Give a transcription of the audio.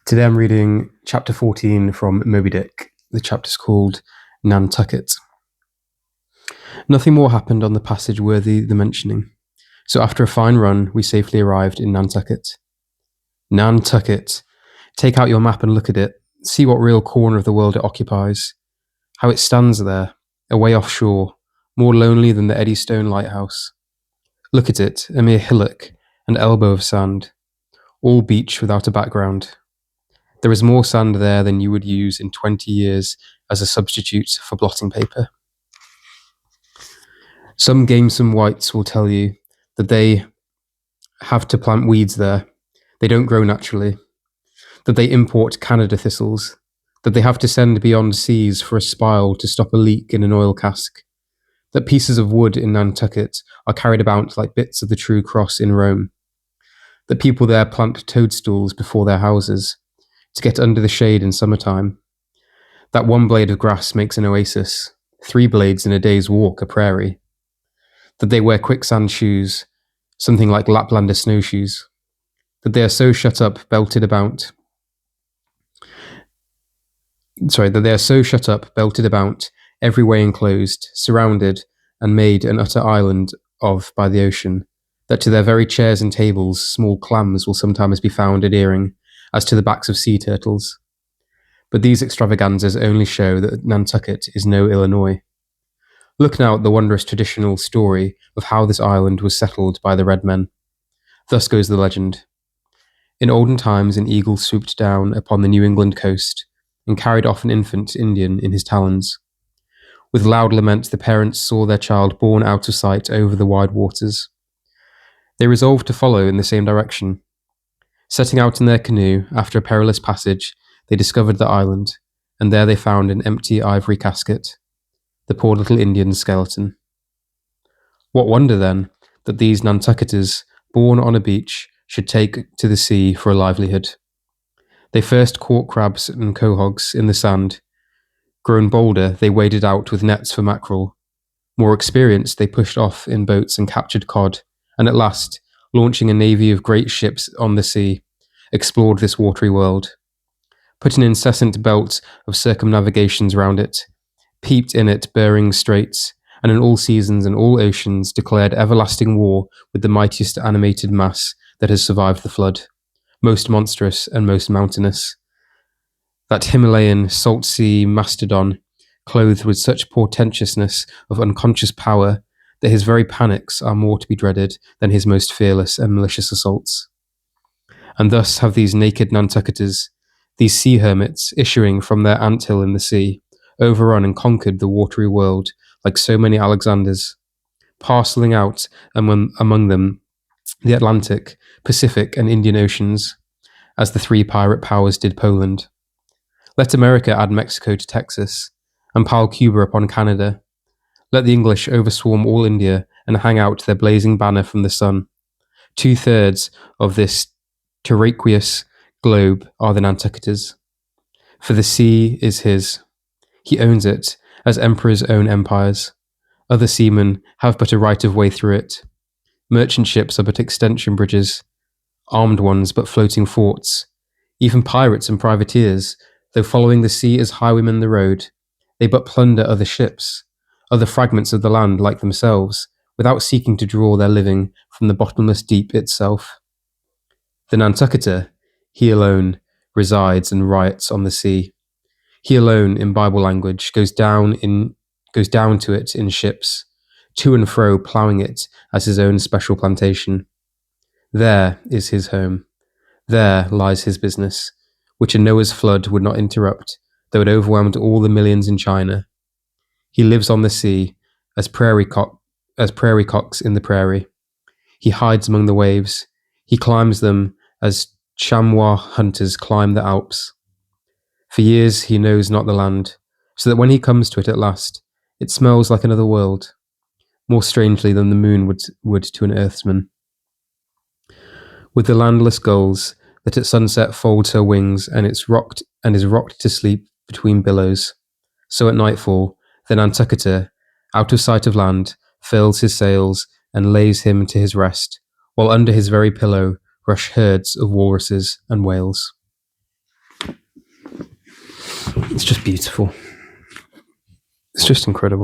Today I'm reading chapter 14 from Moby. The chapter's called Nantucket. Nothing more happened on the passage worthy the mentioning, so after a fine run we safely arrived in Nantucket. Nantucket! Take out your map and look at it. See what real corner of the world it occupies. How it stands there, away offshore, more lonely than the Eddystone lighthouse. Look at it, a mere hillock, an elbow of sand, all beach without a background. There is more sand there than you would use in 20 years as a substitute for blotting paper. Some gamesome whites will tell you that they have to plant weeds there. They don't grow naturally. That they import Canada thistles. That they have to send beyond seas for a spile to stop a leak in an oil cask. That pieces of wood in Nantucket are carried about like bits of the true cross in Rome. That people there plant toadstools before their houses to get under the shade in summertime. That one blade of grass makes an oasis, 3 blades in a day's walk a prairie. That they wear quicksand shoes, something like Laplander snowshoes. That they are so shut up, belted about, every way enclosed, surrounded, and made an utter island of by the ocean, that to their very chairs and tables small clams will sometimes be found adhering, as to the backs of sea turtles. But these extravaganzas only show that Nantucket is no Illinois. Look now at the wondrous traditional story of how this island was settled by the red men. Thus goes the legend. In olden times an eagle swooped down upon the New England coast and carried off an infant Indian in his talons. With loud lament the parents saw their child borne out of sight over the wide waters. They resolved to follow in the same direction. Setting out in their canoe, after a perilous passage, they discovered the island, and there they found an empty ivory casket, the poor little Indian's skeleton. What wonder, then, that these Nantucketers, born on a beach, should take to the sea for a livelihood. They first caught crabs and quahogs in the sand. Grown bolder, they waded out with nets for mackerel. More experienced, they pushed off in boats and captured cod, and at last, launching a navy of great ships on the sea, explored this watery world. Put an incessant belt of circumnavigations round it, peeped in at Bering Straits, and in all seasons and all oceans declared everlasting war with the mightiest animated mass that has survived the flood, most monstrous and most mountainous. That Himalayan salt sea mastodon, clothed with such portentousness of unconscious power that his very panics are more to be dreaded than his most fearless and malicious assaults. And thus have these naked Nantucketers, these sea hermits issuing from their anthill in the sea, overrun and conquered the watery world like so many Alexanders, parcelling out among them the Atlantic, Pacific, and Indian Oceans, as the 3 pirate powers did Poland. Let America add Mexico to Texas, and pile Cuba upon Canada. Let the English overswarm all India and hang out their blazing banner from the sun. 2/3 of this terraqueous globe are the Nantucketers. For the sea is his. He owns it, as emperors own empires. Other seamen have but a right of way through it. Merchant ships are but extension bridges, armed ones but floating forts. Even pirates and privateers, though following the sea as highwaymen the road, they but plunder other ships, other fragments of the land like themselves, without seeking to draw their living from the bottomless deep itself. The Nantucketer, he alone, resides and riots on the sea. He alone, in Bible language, goes down to it in ships, to and fro ploughing it as his own special plantation. There is his home. There lies his business, which a Noah's flood would not interrupt, though it overwhelmed all the millions in China. He lives on the sea, as prairie cocks in the prairie. He hides among the waves. He climbs them as chamois hunters climb the Alps. For years he knows not the land, so that when he comes to it at last, it smells like another world, more strangely than the moon would to an earthsman. With the landless gulls that at sunset folds her wings and is rocked to sleep between billows, so at nightfall the Nantucketer, out of sight of land, furls his sails and lays him to his rest, while under his very pillow rush herds of walruses and whales. just beautiful. It's just incredible.